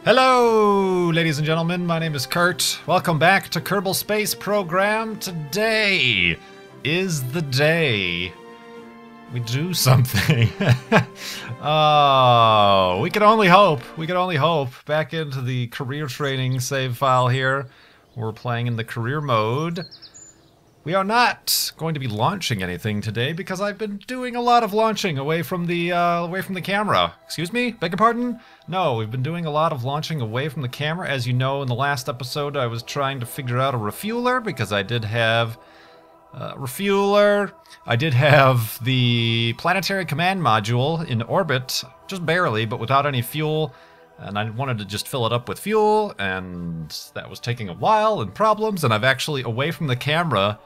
Hello, ladies and gentlemen, my name is Kurt. Welcome back to Kerbal Space Program. Today is the day we do something. Oh, we can only hope. We can only hope. Back into the career training save file here. We're playing in the career mode. We are not going to be launching anything today because I've been doing a lot of launching away from the camera. Excuse me? Beg your pardon? No, we've been doing a lot of launching away from the camera. As you know, in the last episode, I was trying to figure out a refueler because I did have Refueler. I did have the planetary command module in orbit, just barely, but without any fuel. And I wanted to just fill it up with fuel, and that was taking a while and problems. And I've actually, away from the camera,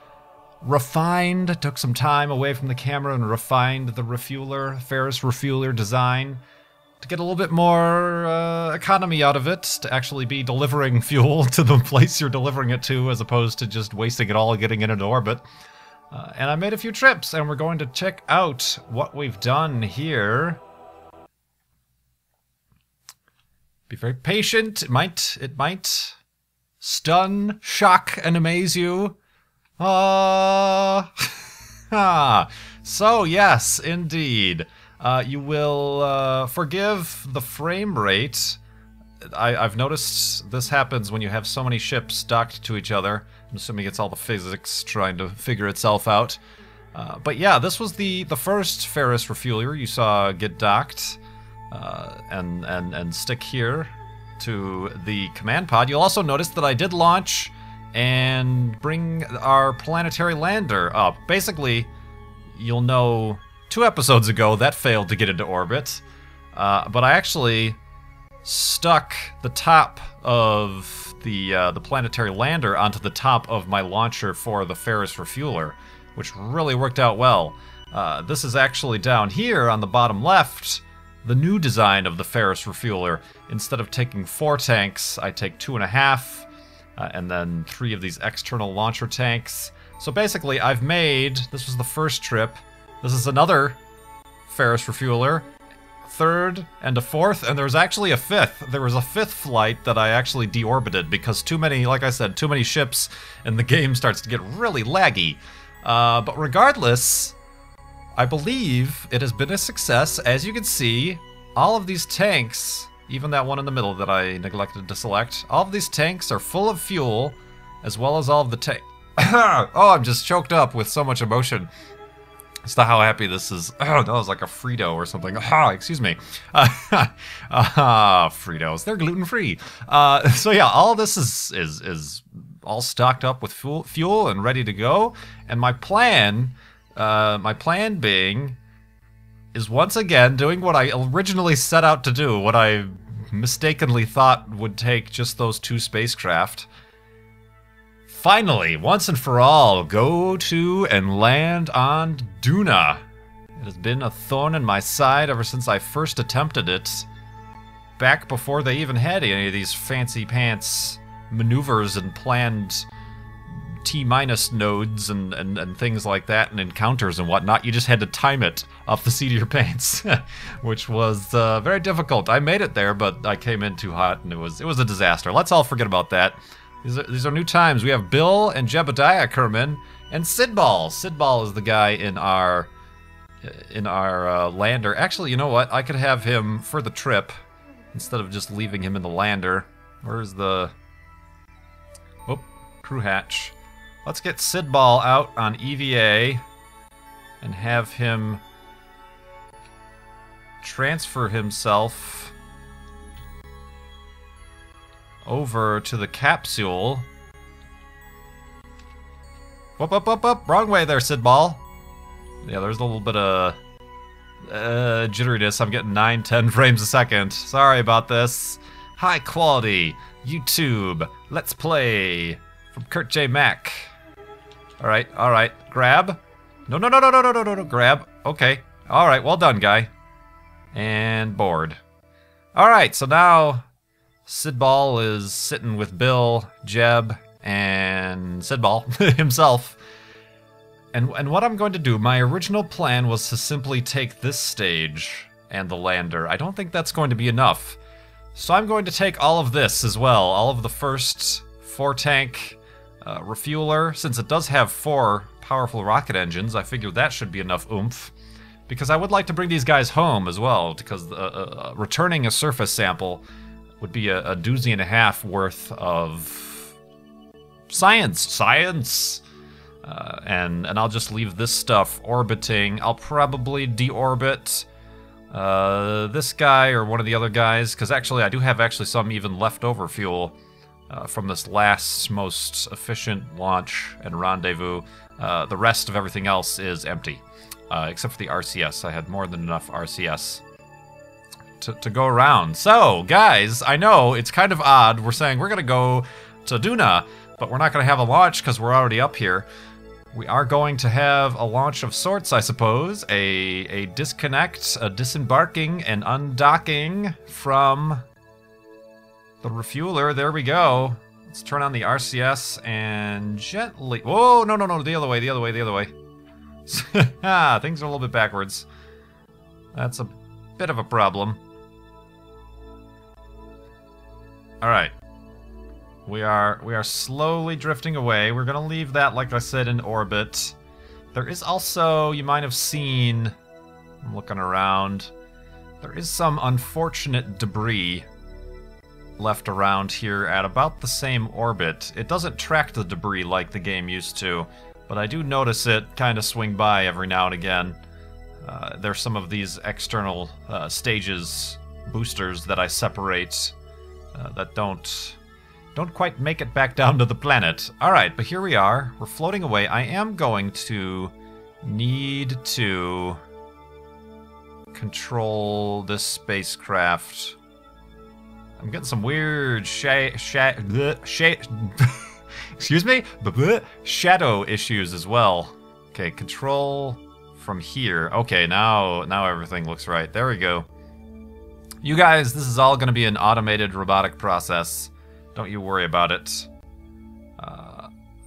took some time away from the camera and refined the refueler, Ferris refueler design to get a little bit more economy out of it, to actually be delivering fuel to the place you're delivering it to, as opposed to just wasting it all getting in an orbit. And I made a few trips, and we're going to check out what we've done here. Be very patient. It might stun, shock, and amaze you. So yes, indeed. You will forgive the frame rate. I've noticed this happens when you have so many ships docked to each other. I'm assuming it's all the physics trying to figure itself out. But yeah, this was the first Ferris refueler you saw get docked and stick here to the command pod. You'll also notice that I did launch and bring our planetary lander up. Basically, you'll know 2 episodes ago that failed to get into orbit, but I actually stuck the top of the planetary lander onto the top of my launcher for the Ferris refueler, which really worked out well. This is actually down here on the bottom left, the new design of the Ferris refueler. Instead of taking 4 tanks, I take 2.5. And then 3 of these external launcher tanks. So basically, I've made, this was the first trip, this is another Ferris refueler, 3rd and a 4th, and there's actually a 5th. There was a 5th flight that I actually deorbited because too many, like I said, too many ships and the game starts to get really laggy. But regardless, I believe it has been a success. As you can see, all of these tanks, even that one in the middle that I neglected to select, all of these tanks are full of fuel, as well as all of the tank. Oh, I'm just choked up with so much emotion. It's not how happy this is. Oh, that was like a Frito or something. Excuse me. Fritos, they're gluten-free. So yeah, all this is all stocked up with fuel and ready to go. And my plan being is once again doing what I originally set out to do, what I mistakenly thought would take just those 2 spacecraft. Finally, once and for all, go to and land on Duna. It has been a thorn in my side ever since I first attempted it, back before they even had any of these fancy pants maneuvers and planned T-minus nodes and things like that, and encounters and whatnot. You just had to time it off the seat of your pants, which was very difficult. I made it there, but I came in too hot, and it was a disaster. Let's all forget about that. These are new times. We have Bill and Jebediah Kerman and Sidball. Sidball is the guy in our lander. Actually, you know what? I could have him for the trip instead of just leaving him in the lander. Where's the crew hatch? Let's get Sidball out on EVA and have him transfer himself over to the capsule. Whoop, wrong way there, Sidball. Yeah, there's a little bit of jitteriness. I'm getting 9-10 frames a second. Sorry about this. High quality YouTube Let's Play from Kurt J. Mack. All right, grab. No, grab. Okay, all right, well done, guy. And board. All right, so now Sidball is sitting with Bill, Jeb, and Sidball himself. And what I'm going to do, my original plan was to simply take this stage and the lander. I don't think that's going to be enough. So I'm going to take all of this as well, all of the first 4-tank refueler. Since it does have 4 powerful rocket engines, I figured that should be enough oomph. Because I would like to bring these guys home as well, because returning a surface sample would be a doozy and a half worth of science. And I'll just leave this stuff orbiting. I'll probably deorbit this guy or one of the other guys, because actually I do have some even leftover fuel from this last most efficient launch and rendezvous. The rest of everything else is empty, except for the RCS. I had more than enough RCS to go around. So, guys, I know it's kind of odd. We're saying we're going to go to Duna, but we're not going to have a launch because we're already up here. We are going to have a launch of sorts, I suppose. A disconnect, a disembarking, and undocking from the refueler. There we go. Let's turn on the RCS and gently... Whoa, no, the other way. Ah, things are a little bit backwards. That's a bit of a problem. Alright. We are slowly drifting away. We're gonna leave that, like I said, in orbit. There is also, you might have seen, I'm looking around, there is some unfortunate debris left around here at about the same orbit. It doesn't track the debris like the game used to, but I do notice it kind of swing by every now and again. There's some of these external stages, boosters that I separate that don't quite make it back down to the planet. Alright, but here we are. We're floating away. I am going to need to control this spacecraft. I'm getting some weird excuse me? Shadow issues as well. Okay, control from here. Okay, now everything looks right. There we go. You guys, this is all going to be an automated robotic process. Don't you worry about it.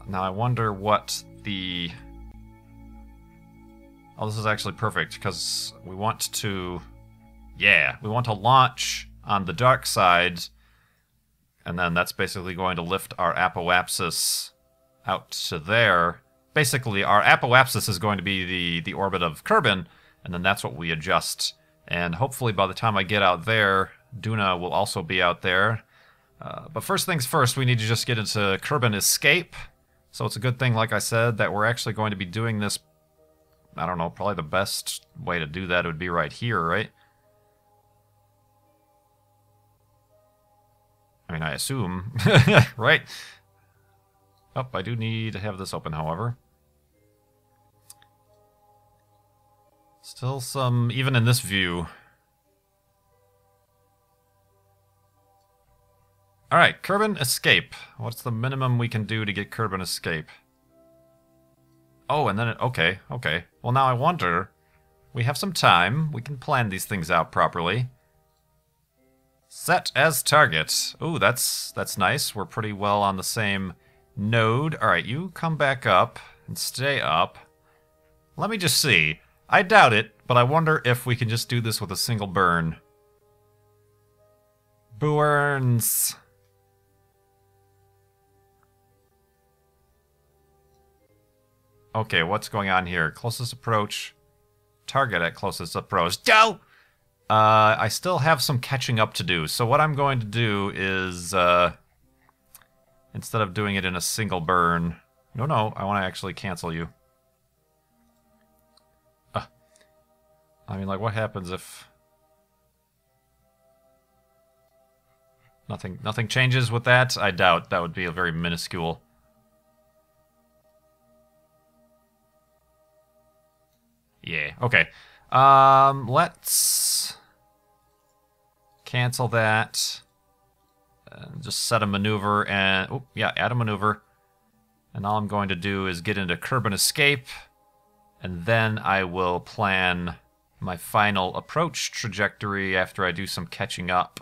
Now I wonder what the... Oh, this is actually perfect, because we want to... Yeah, we want to launch on the dark side, and then that's basically going to lift our apoapsis out to there. Basically, our apoapsis is going to be the orbit of Kerbin, and then that's what we adjust. And hopefully by the time I get out there, Duna will also be out there. But first things first, we need to just get into Kerbin escape. So it's a good thing, like I said, that we're actually going to be doing this. I don't know, probably the best way to do that would be right here, right? I mean, I assume, right? Oh, I do need to have this open, however. Still some, even in this view. Alright, Kerbin escape. What's the minimum we can do to get Kerbin escape? Oh, and then it, okay. Well, now I wonder, we have some time. We can plan these things out properly. Set as target. Ooh, that's nice. We're pretty well on the same node. Alright, you come back up and stay up. Let me just see. I doubt it, but I wonder if we can just do this with a single burn. Burns. Okay, what's going on here? Closest approach. Target at closest approach. Go! I still have some catching up to do. So what I'm going to do is, instead of doing it in a single burn... No, I want to actually cancel you. I mean, like, what happens if... Nothing changes with that? I doubt. That would be a very minuscule... Yeah, okay. Let's cancel that. And just set a maneuver and... Oh, yeah, add a maneuver. And all I'm going to do is get into Kerbin escape. And then I will plan my final approach trajectory after I do some catching up.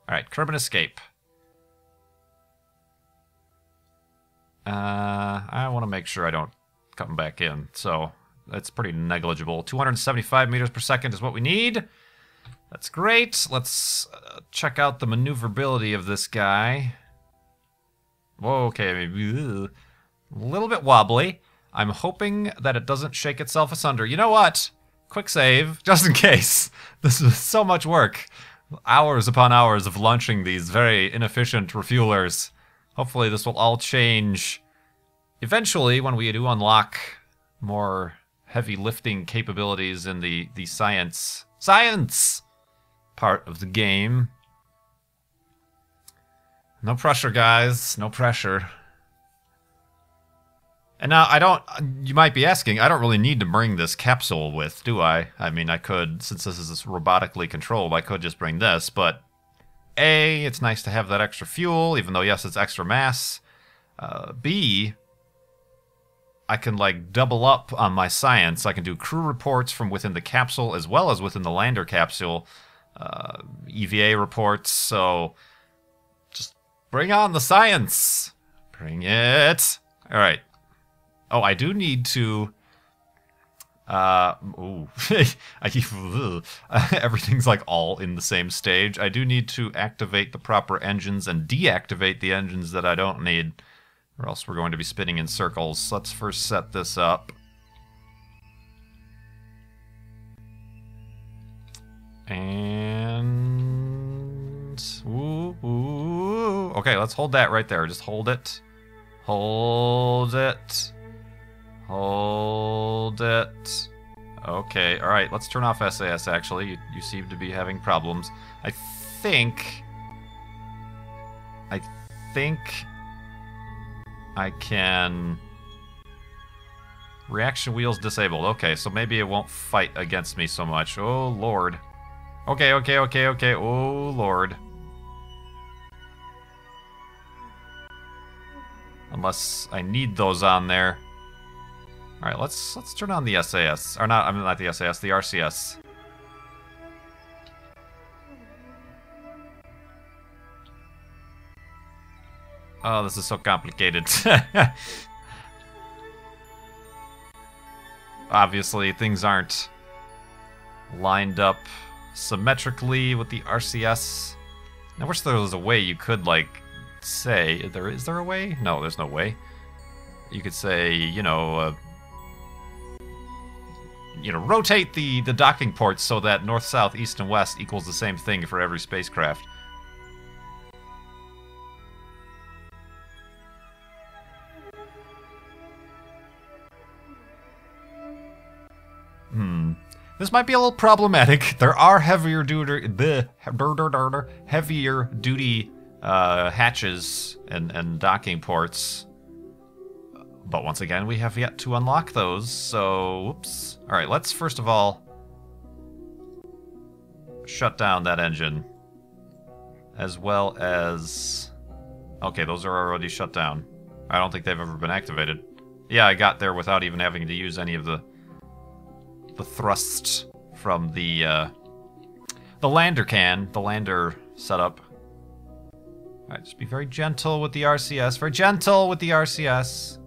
Alright, Kerbin escape. I want to make sure I don't come back in, so... That's pretty negligible. 275 meters per second is what we need. That's great. Let's check out the maneuverability of this guy. Whoa, okay, maybe a little bit wobbly. I'm hoping that it doesn't shake itself asunder. You know what? Quick save, just in case. This is so much work. Hours upon hours of launching these very inefficient refuelers. Hopefully this will all change eventually when we do unlock more heavy lifting capabilities in the science part of the game. No pressure, guys. No pressure. And now, you might be asking, I don't really need to bring this capsule with, do I? I mean, I could, since this is robotically controlled, I could just bring this, but A, it's nice to have that extra fuel, even though, yes, it's extra mass. B, I can, like, double up on my science. I can do crew reports from within the capsule as well as within the lander capsule. EVA reports, so just bring on the science. Bring it. All right. Oh, I do need to... everything's like all in the same stage. I do need to activate the proper engines and deactivate the engines that I don't need, or else we're going to be spinning in circles. Let's first set this up. And... Okay, let's hold that right there. Just hold it. Hold it. Hold it. Okay, alright, let's turn off SAS, actually. You seem to be having problems. I think I can... Reaction wheels disabled. Okay, so maybe it won't fight against me so much. Oh, Lord. Okay. Oh, Lord. Unless I need those on there. Alright, let's turn on the SAS. Or not, I mean not the SAS, the RCS. Oh, this is so complicated. Obviously, things aren't lined up symmetrically with the RCS. I wish there was a way you could, like, say... Is there a way? No, there's no way. You could say, you know, rotate the docking ports so that north, south, east, and west equals the same thing for every spacecraft. This might be a little problematic. There are heavier duty hatches and docking ports. But once again, we have yet to unlock those, so whoops. Alright, let's first of all shut down that engine. As well as... Okay, those are already shut down. I don't think they've ever been activated. Yeah, I got there without even having to use any of the thrust from the lander setup. Alright, just be very gentle with the RCS. Very gentle with the RCS.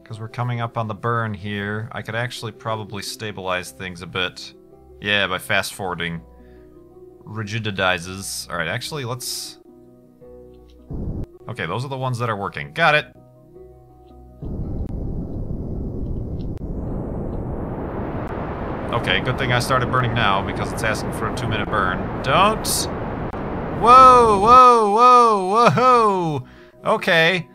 Because we're coming up on the burn here. I could actually probably stabilize things a bit. Yeah, by fast forwarding. Rigidizes. Alright, actually, let's... Okay, those are the ones that are working. Got it! Okay, good thing I started burning now, because it's asking for a 2-minute burn. Don't! Whoa, whoa, whoa, whoa! Okay.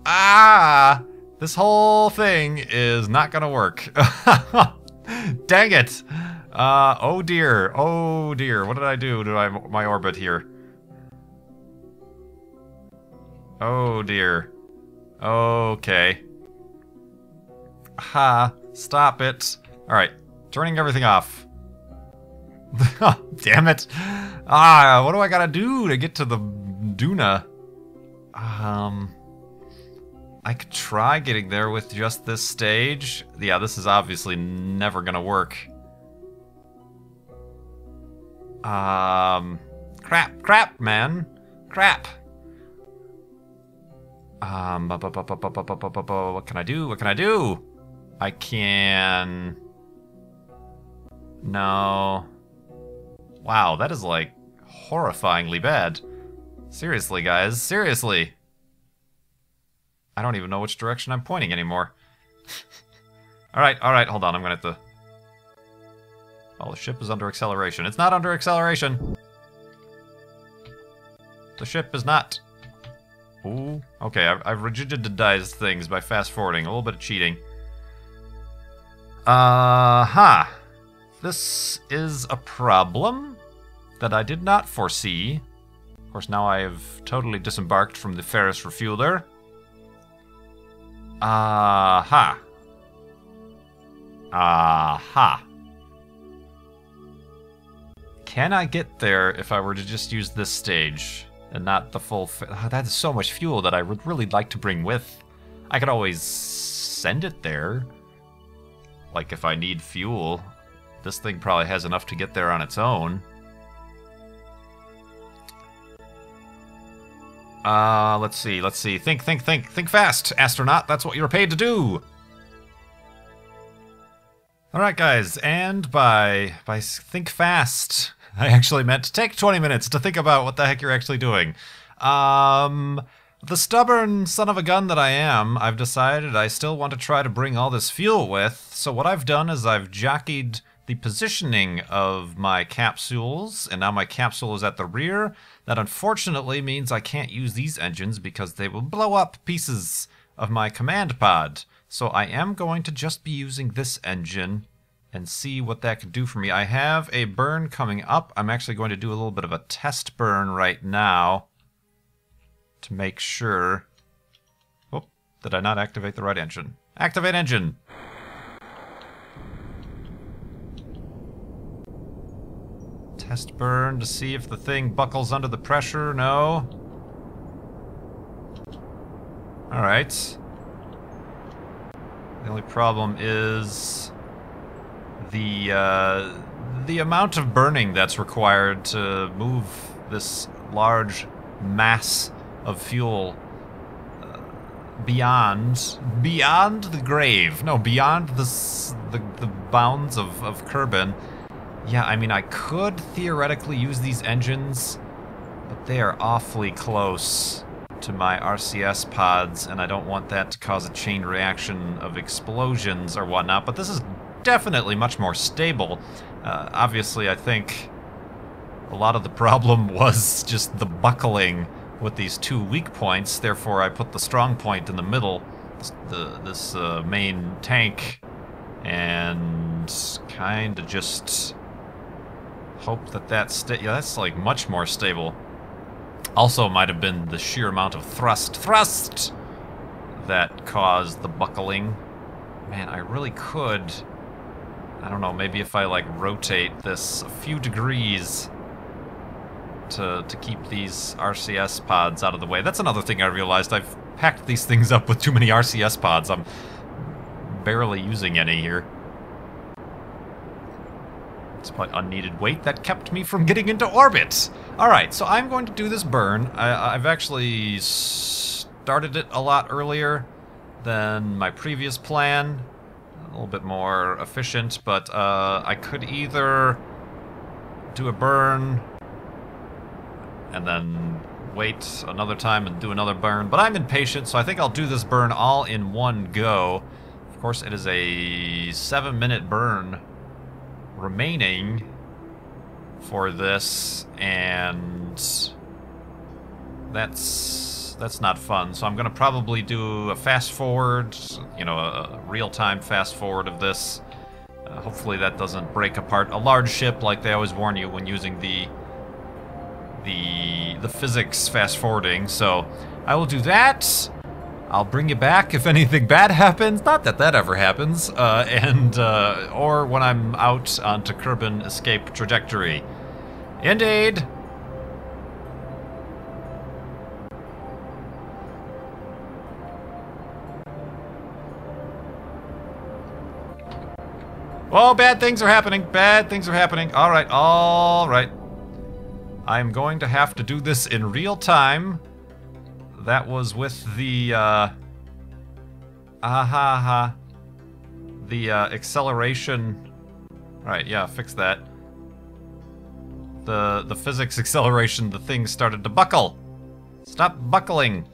Ah! This whole thing is not gonna work. Dang it! Oh dear, oh dear. What did I do to my orbit here? Oh dear. Okay. Ha! Stop it. Alright, turning everything off. Damn it. Ah, what do I gotta do to get to the Duna? I could try getting there with just this stage. Yeah, this is obviously never gonna work. Crap, man. Crap. What can I do? What can I do? I can... No. Wow, that is like horrifyingly bad. Seriously, guys, seriously. I don't even know which direction I'm pointing anymore. Alright, hold on, I'm gonna have to... Oh, the ship is under acceleration. It's not under acceleration! The ship is not. Ooh, okay, I've rigidized things by fast-forwarding. A little bit of cheating. This is a problem that I did not foresee. Of course, now I have totally disembarked from the Ferris Refueler. Aha. Can I get there if I were to just use this stage and not the full... that is so much fuel that I would really like to bring with. I could always send it there. Like, if I need fuel. This thing probably has enough to get there on its own. Let's see. Think fast, astronaut. That's what you're paid to do. Alright, guys, and by think fast, I actually meant to take 20 minutes to think about what the heck you're actually doing. The stubborn son of a gun that I am, I've decided I still want to try to bring all this fuel with, so what I've done is I've jockeyed the positioning of my capsules, and now my capsule is at the rear. That unfortunately means I can't use these engines because they will blow up pieces of my command pod. So I am going to just be using this engine and see what that could do for me. I have a burn coming up. I'm actually going to do a little bit of a test burn right now to make sure. Oh, did I not activate the right engine? Activate engine! Test burn to see if the thing buckles under the pressure. No. Alright. The only problem is the amount of burning that's required to move this large mass of fuel beyond the grave. No, beyond the bounds of Kerbin. Yeah, I mean, I could theoretically use these engines, but they are awfully close to my RCS pods, and I don't want that to cause a chain reaction of explosions or whatnot, but this is definitely much more stable. Obviously, I think a lot of the problem was just the buckling with these two weak points, therefore I put the strong point in the middle, this main tank, and kind of just hope that that's like much more stable. Also might have been the sheer amount of thrust that caused the buckling. Man, I really could, I don't know, maybe if I like rotate this a few degrees to keep these RCS pods out of the way. That's another thing I realized. I've packed these things up with too many RCS pods. I'm barely using any here. It's probably unneeded weight that kept me from getting into orbit. Alright, so I'm going to do this burn. I've actually started it a lot earlier than my previous plan. A little bit more efficient, but I could either do a burn and then wait another time and do another burn. But I'm impatient, so I think I'll do this burn all in one go. Of course, it is a 7-minute burn remaining for this, and that's not fun. So I'm gonna probably do a fast forward, you know, a real-time fast forward of this. Hopefully that doesn't break apart a large ship like they always warn you when using the physics fast forwarding. So I will do that. I'll bring you back if anything bad happens. Not that that ever happens. Or when I'm out onto Kerbin escape trajectory. Indeed. Oh, bad things are happening. Bad things are happening. All right, all right. I'm going to have to do this in real time. That was with the, the acceleration, Alright, yeah, fix that. The physics acceleration, the thing started to buckle. Stop buckling.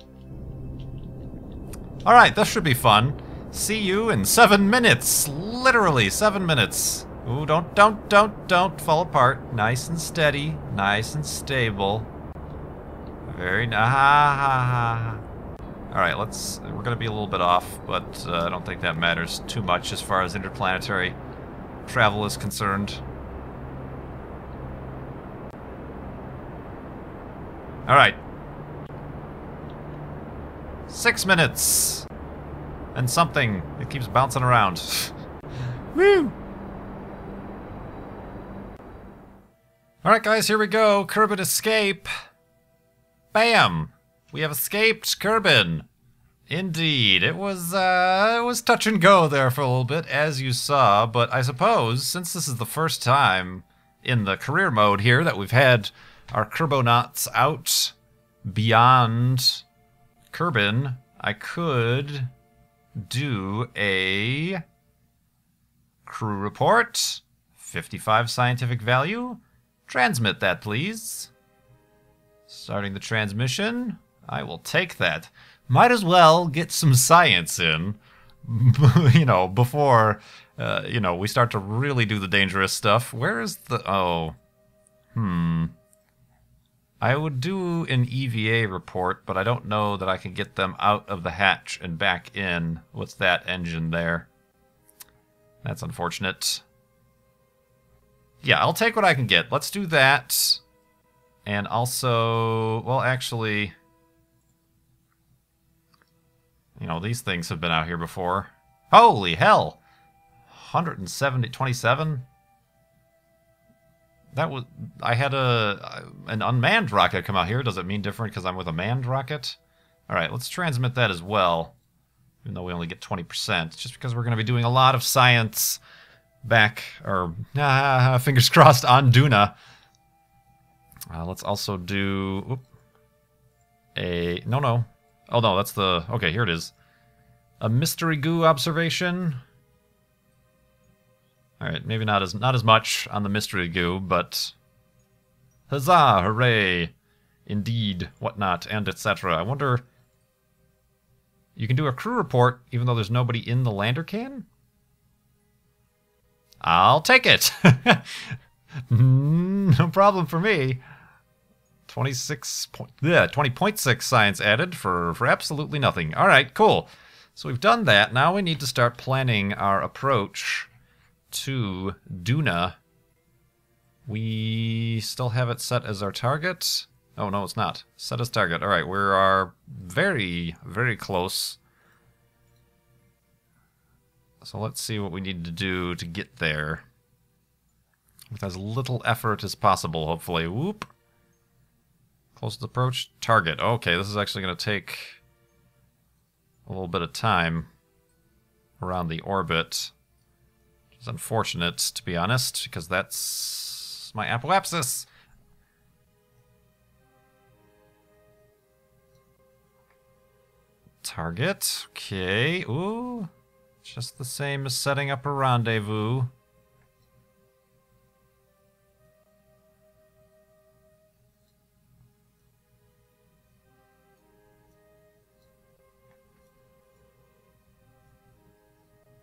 Alright, this should be fun. See you in 7 minutes. Literally 7 minutes. Ooh, don't fall apart. Nice and steady. Nice and stable. Very nice. Alright, we're gonna be a little bit off, but I don't think that matters too much as far as interplanetary travel is concerned. Alright. 6 minutes! And something. It keeps bouncing around. Woo! Alright guys, here we go. Kerbin escape. Bam! We have escaped Kerbin. Indeed. It was touch and go there for a little bit, as you saw, but I suppose, since this is the first time in the career mode here that we've had our Kerbonauts out beyond Kerbin, I could do a crew report, 55 scientific value. Transmit that, please. Starting the transmission. I will take that. Might as well get some science in, you know, before, you know, we start to really do the dangerous stuff. Where is the... Oh. I would do an EVA report, but I don't know that I can get them out of the hatch and back in. What's that engine there? That's unfortunate. Yeah, I'll take what I can get. Let's do that. And also, well, actually, you know, these things have been out here before. Holy hell! 170, 27? That was, I had an unmanned rocket come out here. Does it mean different because I'm with a manned rocket? Alright, let's transmit that as well. Even though we only get 20%. Just because we're going to be doing a lot of science back, or fingers crossed, on Duna. Let's also do no. Oh no, that's the, okay, here it is. A mystery goo observation. Alright, maybe not as much on the mystery goo, but huzzah, hooray, indeed, whatnot, and etc. I wonder, you can do a crew report even though there's nobody in the lander can? I'll take it. No problem for me. 20.6 science added for absolutely nothing. Alright, cool. So we've done that. Now we need to start planning our approach to Duna. We still have it set as our target. Oh, no, it's not. Set as target. Alright, we are very, very close. So let's see what we need to do to get there. With as little effort as possible, hopefully. Whoop. Closest approach. Target. Okay, this is actually going to take a little bit of time around the orbit. Which is unfortunate, to be honest, because that's my apoapsis. Target. Okay. Ooh. Just the same as setting up a rendezvous.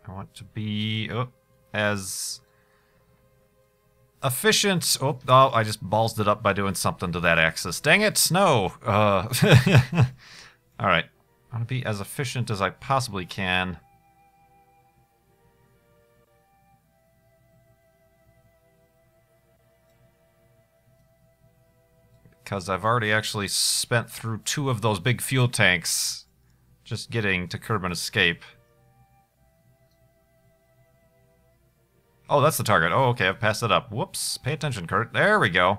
I want to be as efficient. Oh, I just ballsed it up by doing something to that axis. Dang it, no. Alright. I want to be as efficient as I possibly can. Because I've already actually spent through 2 of those big fuel tanks just getting to Kerbin escape. Oh, that's the target. Oh, okay, I've passed it up. Whoops. Pay attention, Kurt. There we go.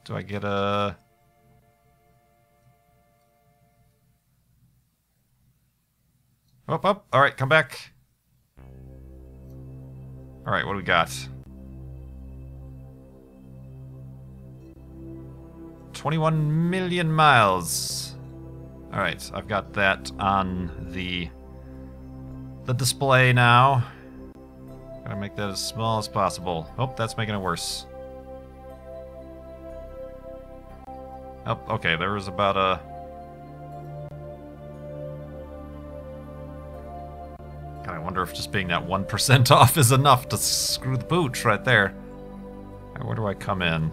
Do I get a... Up. Alright, come back. Alright, what do we got? 21 million miles. Alright, I've got that on the the display now. Gotta make that as small as possible. Oh, that's making it worse. Oh, okay, there was about a... God, I wonder if just being that 1% off is enough to screw the pooch right there. Where do I come in?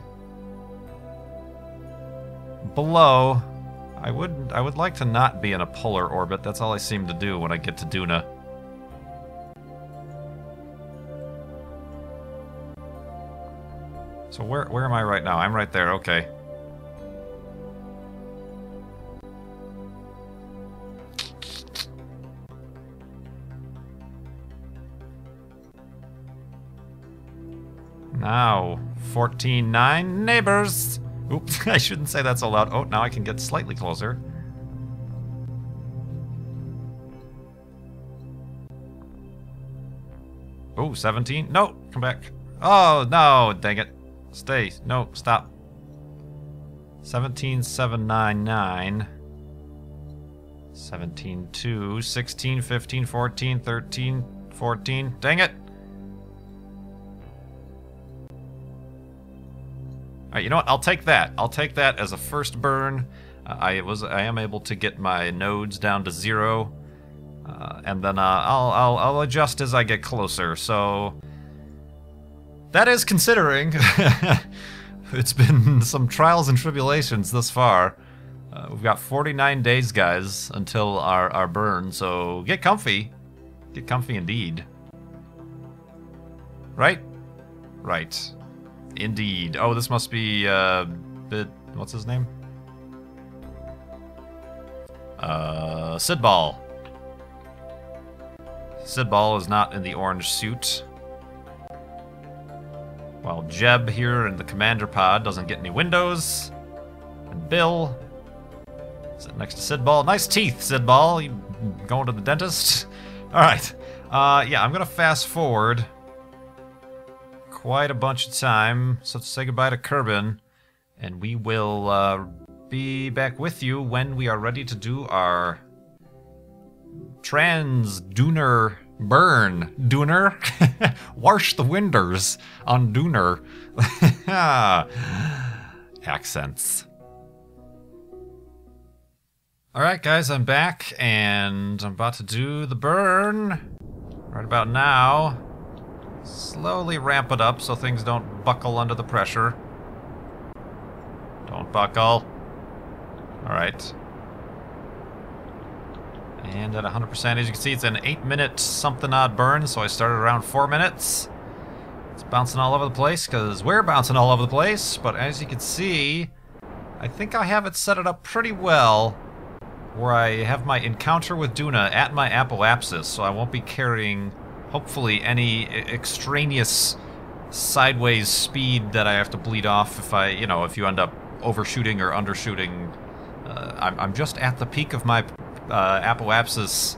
Below, I would like to not be in a polar orbit. That's all I seem to do when I get to Duna. So where am I right now? I'm right there, okay. Now, 14.9 neighbors! Oops, I shouldn't say that so loud. Oh, now I can get slightly closer. Oh, 17? No, come back. Oh, no, dang it. Stay. No, stop. 17,799. 17,2, 16, 15, 14, 13, 14. Dang it! Alright, you know what? I'll take that. I'll take that as a first burn. I am able to get my nodes down to 0. And then I'll adjust as I get closer. So that is considering. It's been some trials and tribulations thus far. We've got 49 days, guys, until our burn. So get comfy. Get comfy indeed. Right? Right. Indeed. Oh, this must be, what's his name? Sidball. Sidball is not in the orange suit. While Jeb here in the commander pod doesn't get any windows. And Bill, sitting next to Sidball. Nice teeth, Sidball. You going to the dentist? Alright. Yeah, I'm gonna fast forward quite a bunch of time. So let's say goodbye to Kerbin, and we will be back with you when we are ready to do our Trans-Duna burn. Duner? Wash the winders on Duner. Accents. Alright guys, I'm back, and I'm about to do the burn right about now. Slowly ramp it up so things don't buckle under the pressure. Don't buckle. Alright. And at 100%, as you can see, it's an 8-minute something odd burn, so I started around 4 minutes. It's bouncing all over the place, because we're bouncing all over the place, but as you can see, I think I have it set it up pretty well, where I have my encounter with Duna at my apoapsis, so I won't be carrying, hopefully, any extraneous sideways speed that I have to bleed off if if you end up overshooting or undershooting. I'm just at the peak of my apoapsis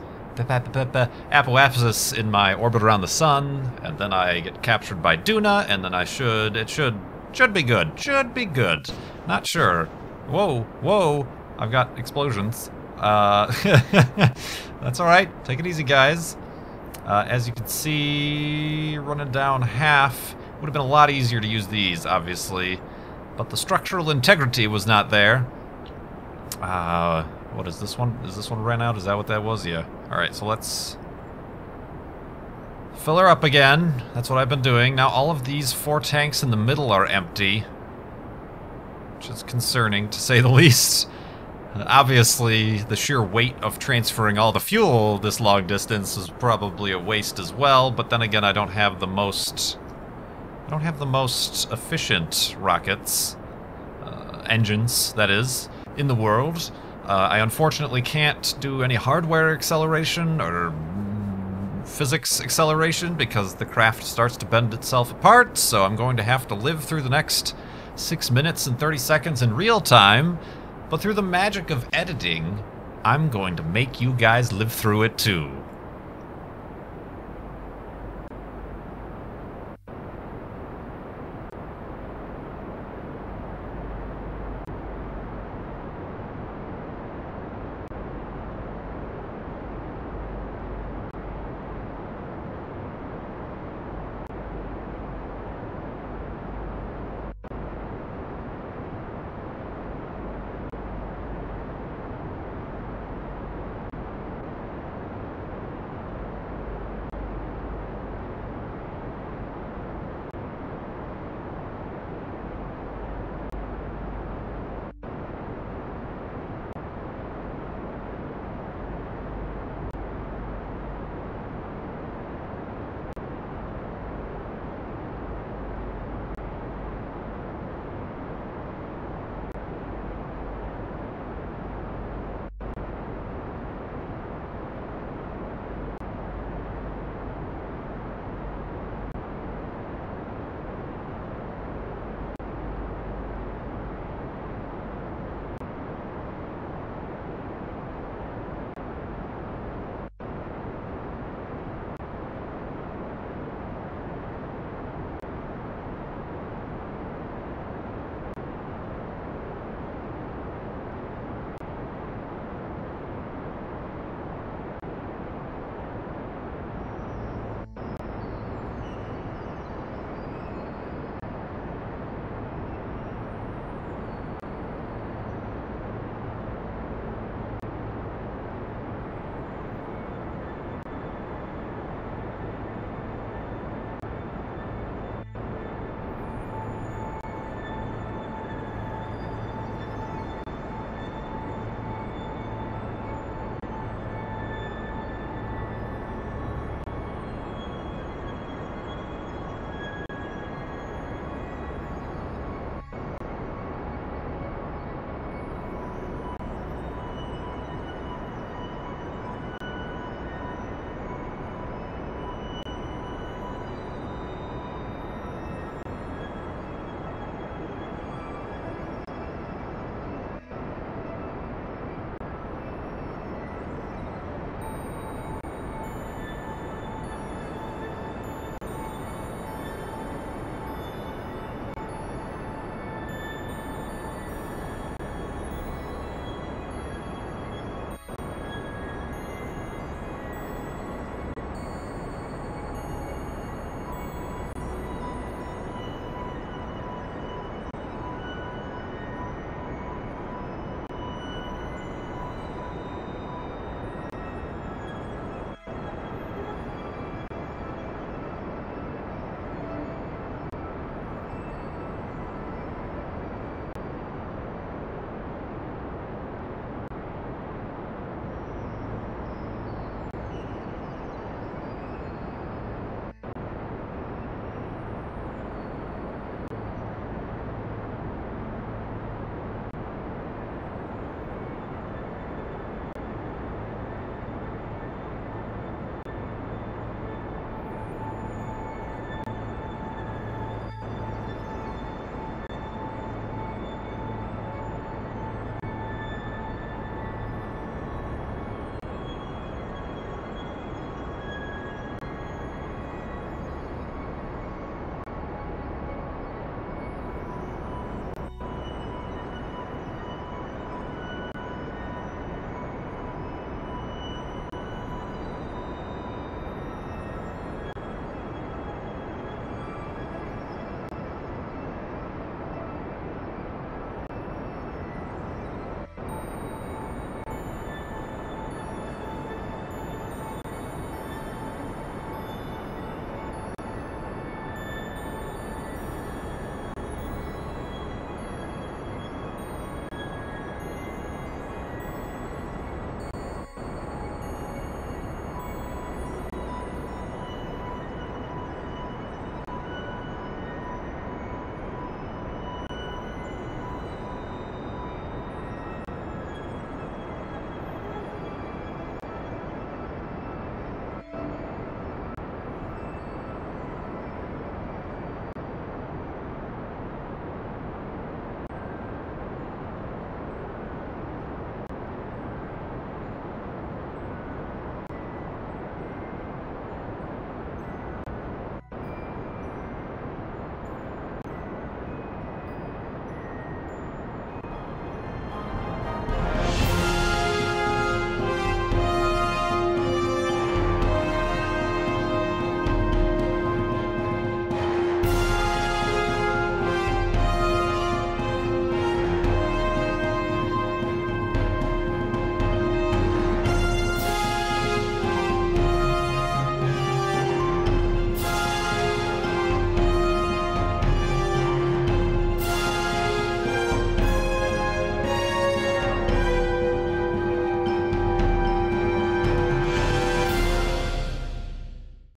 in my orbit around the sun, and then I get captured by Duna, and then it should be good. Should be good. Not sure. Whoa, whoa, I've got explosions. That's alright. Take it easy, guys. As you can see, running down half would have been a lot easier to use these, obviously, but the structural integrity was not there. What is this one? Is this one ran out? Is that what that was? Yeah. Alright, so let's fill her up again. That's what I've been doing. Now all of these 4 tanks in the middle are empty, which is concerning, to say the least. Obviously, the sheer weight of transferring all the fuel this long distance is probably a waste as well, but then again, I don't have the most efficient rockets, engines, that is, in the world. I unfortunately can't do any hardware acceleration or physics acceleration because the craft starts to bend itself apart, so I'm going to have to live through the next 6 minutes and 30 seconds in real time. But through the magic of editing, I'm going to make you guys live through it too.